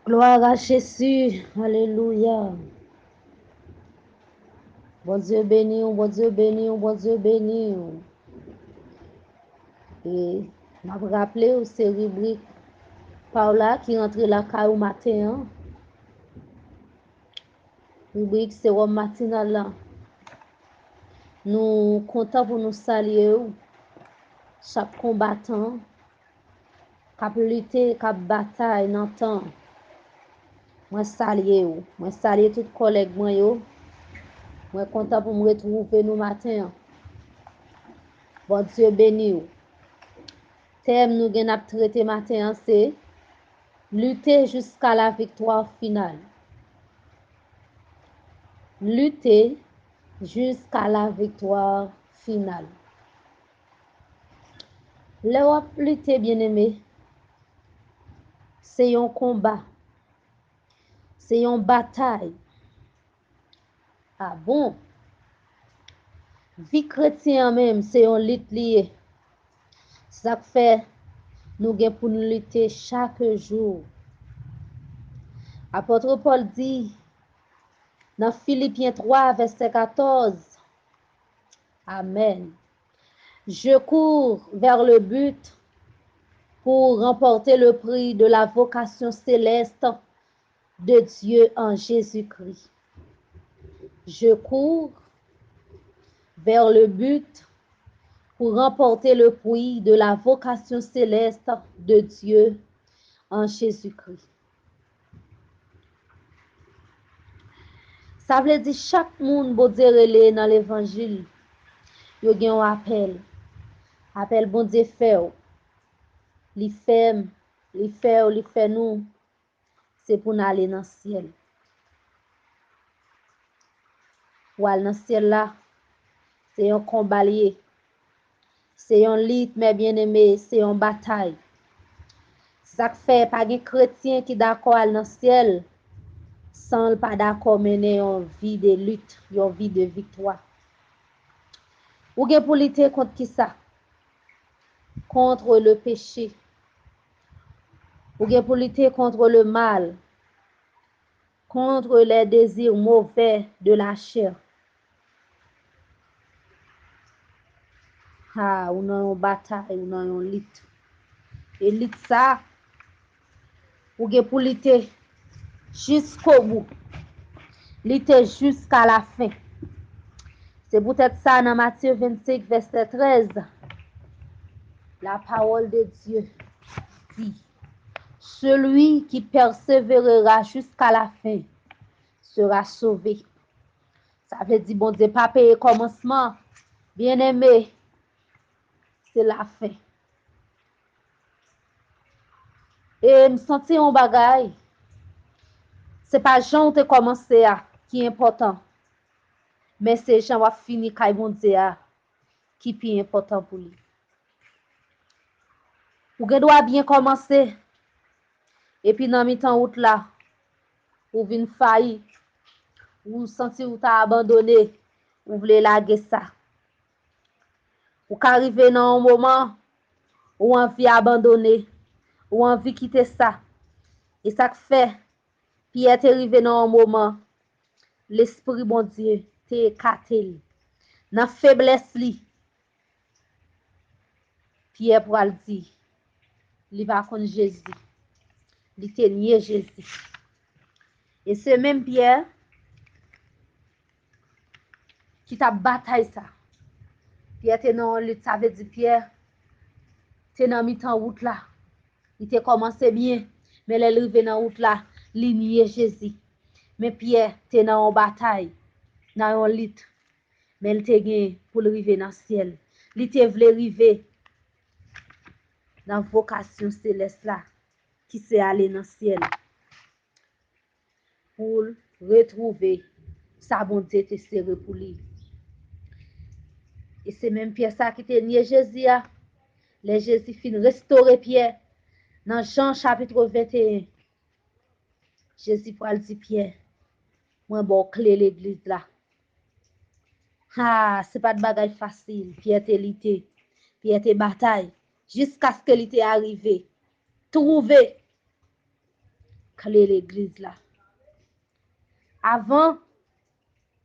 Gloire à Jésus. Alléluia. Bon Dieu béni, bon Dieu béni, bon Dieu béni. Et m'a rappelé ces rubriques par là qui rentre la caille au matin. Rubrique c'est au matinal là. Nous comptons pour nous saluer chaque combattant qui lutter, qui bataille dans le temps. Moi saluer moi saluer tous collègues moi yo. Moi content pour me retrouver nous matin. Bon Dieu béni. Thème nous gen ap traité matin c'est lutter jusqu'à la victoire finale. Lutter jusqu'à la victoire finale. Le lutter bien-aimé, c'est un combat. C'est une bataille. Ah bon? Vie chrétien même, c'est un lutte lié. Ça fait nous gen pour nous lutter chaque jour. Apôtre Paul dit dans Philippiens 3, verset 14, Amen. Je cours vers le but pour remporter le prix de la vocation céleste de Dieu en Jésus-Christ. Je cours vers le but pour remporter le prix de la vocation céleste de Dieu en Jésus-Christ. Ça veut dire chaque monde bon Dieu relé dans l'évangile, yo gen un appel. Appel bon Dieu fait. Li fait nous, c'est pour nous aller dans le ciel. Pour aller dans le ciel là, c'est un combat lié. C'est un lutte, mes bien-aimés, c'est une bataille. Ça fait pas de chrétien qui d'accord aller dans le ciel sans pas d'accord mener une vie de lutte, une vie de victoire. Ou gen pour lutter contre qui ça? Contre le péché. Ou gen pour lutter contre le mal. Contre les désirs mauvais de la chair. Ah, ou nan yon bataille, ou nan yon lutte. Et lutte ça, ou gen pour lutter jusqu'au bout. Lutter jusqu'à la fin. C'est peut-être ça dans Matthieu 25, verset 13. La parole de Dieu dit, celui qui persévérera jusqu'à la fin sera sauvé. Ça veut dire, bon Dieu, pas payer commencement. Bien aimé, c'est la fin. Et me sentir un bagay, c'est pas Jean te commencé à qui est important. Mais c'est Jean va finir quand bon Dieu qui est important pour lui. Ou doit bien commencer. Et puis dans mi-temps route là, ou vin failli, ou senti ou t'a abandonné, ou vle lage ça. Ou qu'arriver dans un moment ou envie abandonner, ou envie quitter ça. Et ça fait, Pierre est arrivé dans un moment, l'esprit bon Dieu t'est écarté. Dans faiblesse li, Pierre pour le dire, il va contre Jésus. Il te nié Jésus. Et c'est même Pierre qui t'a bataille ça. Pierre t'es dans lutte, ça veut dire Pierre t'es dans mi-temps route là. Il t'a commencé bien, mais il est arrivé dans route là, il nié Jésus. Mais Pierre t'es dans une bataille, dans une lutte. Mais il t'a gagné pour arriver dans le ciel. Il t'a voulu arriver dans la vocation céleste là, qui s'est allé dans le ciel. Pour retrouver sa bonté te serré pour lui. Et c'est même Pierre ça qui t'a nié Jésus. Les Jésus fin restaurer Pierre. Dans Jean chapitre 21, Jésus pour dire Pierre, moi bon clé l'église là. Ah, c'est pas de bagage facile. Pierre te lité, Pierre te bataille, jusqu'à ce que l'été arrivé. Trouver clé l'église là. Avant,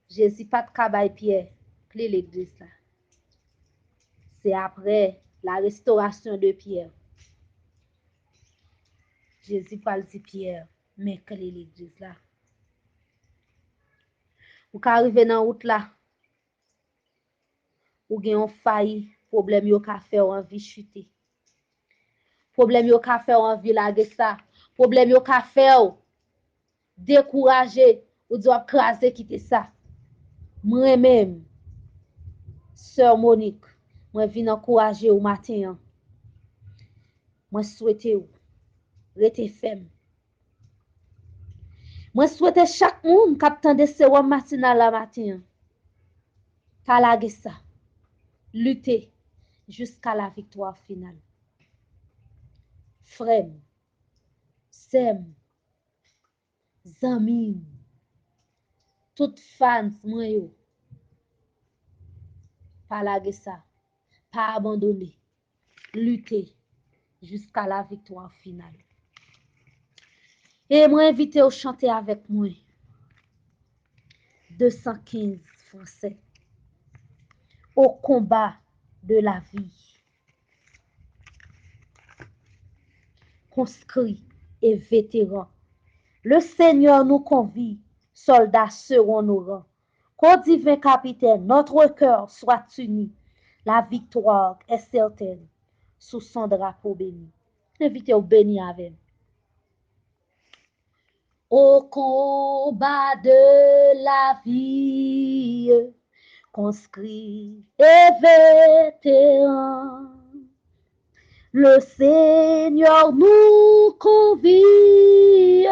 Jésus pas de cabay Pierre, clé l'église là. C'est après la restauration de Pierre. Jésus pas dit Pierre, mais clé l'église là. Ou ka arrive dans route là, ou gen yon faille, problème yo ka fait en vie chuter. Problème yo ka fait en vie lage ça. Problème yo ka fait décourager ou doit craser quitter ça. Moi-même, sœur Monique, moi viens encourager au matin. Moi souhaite ou rete ferme. Moi souhaite chaque monde qui attend de ce matinal la matin. Ta lage ça. Lutter jusqu'à la victoire finale. Frère, sem, zami, tout fans moi yo. Pas lage ça. Pas abandonner. Lutter jusqu'à la victoire finale. Et moi invite au chanter avec moi. 215 français. Au combat de la vie. Conscrits et vétérans. Le Seigneur nous convie, soldats seront nos rangs. Qu'au divin capitaine, notre cœur soit uni. La victoire est certaine sous son drapeau béni. Invitez au béni avec. Au combat de la vie, conscrits et vétérans, le Seigneur nous convie,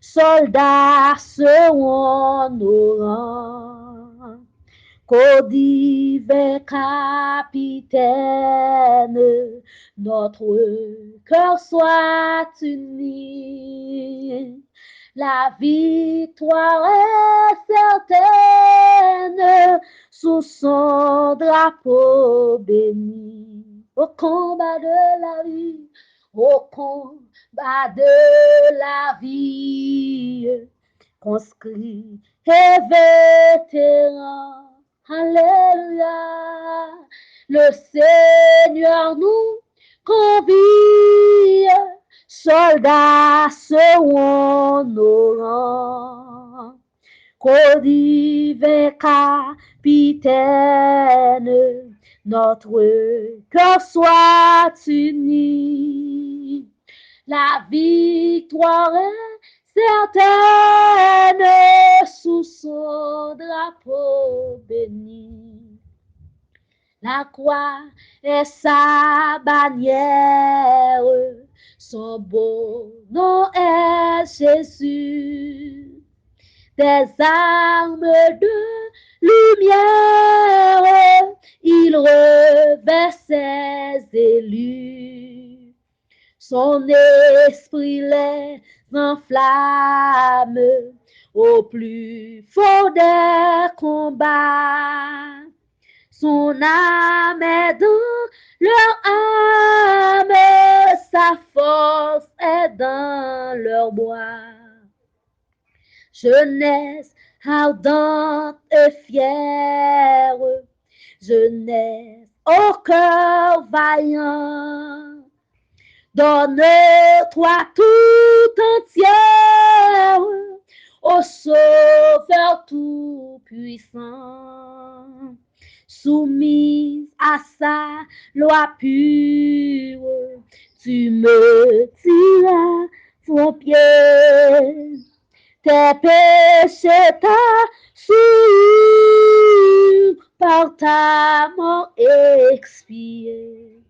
soldats seront nos rangs. Qu'au divin capitaine, notre cœur soit uni. La victoire est certaine sous son drapeau béni. Au combat de la vie, au combat de la vie, conscrits et vétérans. Alléluia. Le Seigneur nous convie, soldats seront nos rangs. Qu'au divin capitaine, notre cœur soit uni. La victoire est certaine sous son drapeau béni. La croix est sa bannière, son beau nom est Jésus. Des armes de lumière, il revêt ses élus. Son esprit les enflamme au plus fort des combats. Son âme est dans leur âme, sa force est dans leur bois. Jeunesse ardente et fière, jeunesse au cœur vaillant, donne-toi tout entière au Sauveur tout-puissant. Soumise à sa loi pure, tu me tiras ton pied. Tes péchés t'assurent par ta mort expiée.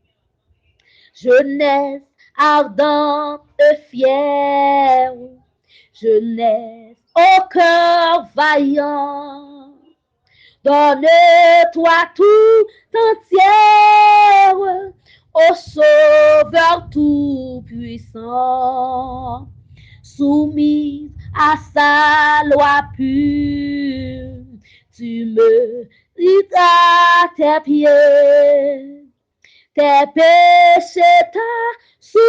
Jeunesse ardente et fière, jeunesse au cœur vaillant, donne-toi tout entière au Sauveur tout-puissant. Soumise à sa loi pure, tu me lis à tes pieds. Tes péchés t'assurent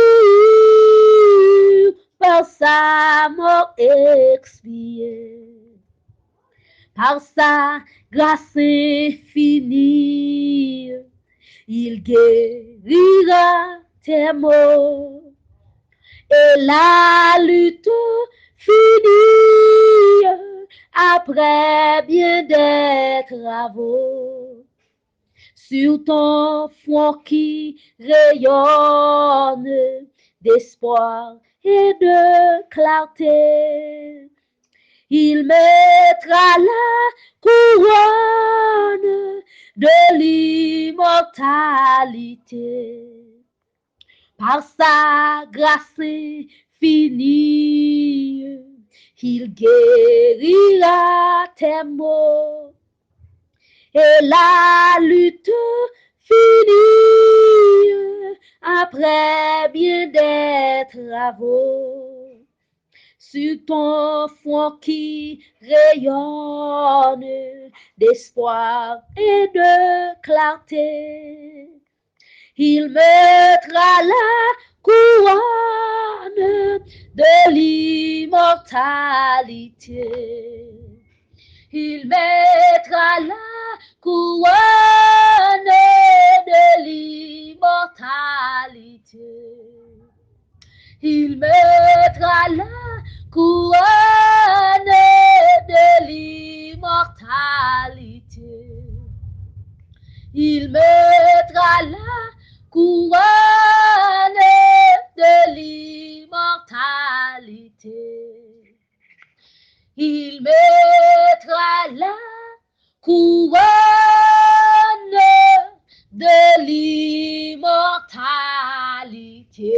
par sa sa mort expiée, par sa grâce infinie, il guérira tes maux et la lutte finie après bien des travaux. Sur ton front qui rayonne d'espoir et de clarté, il mettra la couronne de l'immortalité. Par sa grâce infinie, il guérira tes maux et la lutte finie après bien des travaux. Sur ton front qui rayonne d'espoir et de clarté, il mettra la couronne de l'immortalité. Il mettra la couronne de l'immortalité. Il mettra la couronne de l'immortalité. Il mettra la couronne de l'immortalité. Il mettra la couronne de l'immortalité.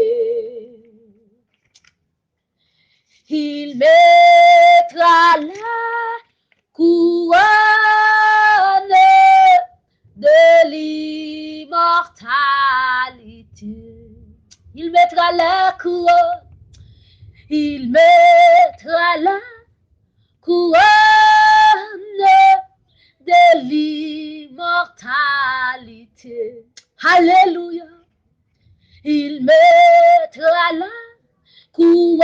Il mettra la couronne de l'immortalité. Il mettra la couronne. Il mettra la couronne de l'immortalité. Alléluia. Il mettra la couronne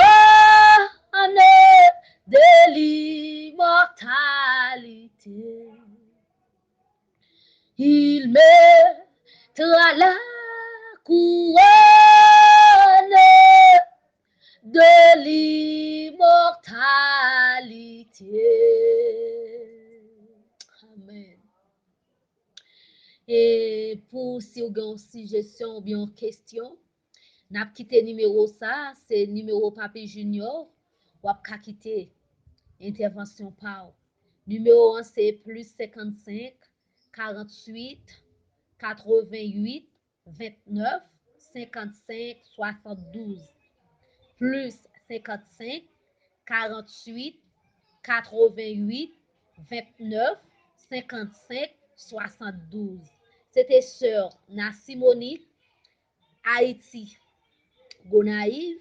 de l'immortalité. Il mettra la couronne de l'immortalité. Amen. Et pour si vous avez une suggestion ou bien une question, n'a quitté numéro ça, c'est numéro Papi Junior, ou a quitté intervention par. Numéro 1 c'est plus 55 48 88 29 55 72. Plus 55 48 88 29 55 72. C'était sœur Nassimoni, Haïti, Gonaïve.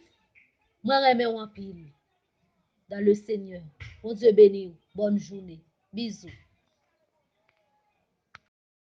Moi, remets en pile dans le Seigneur. Bon Dieu béni. Bonne journée. Bisous.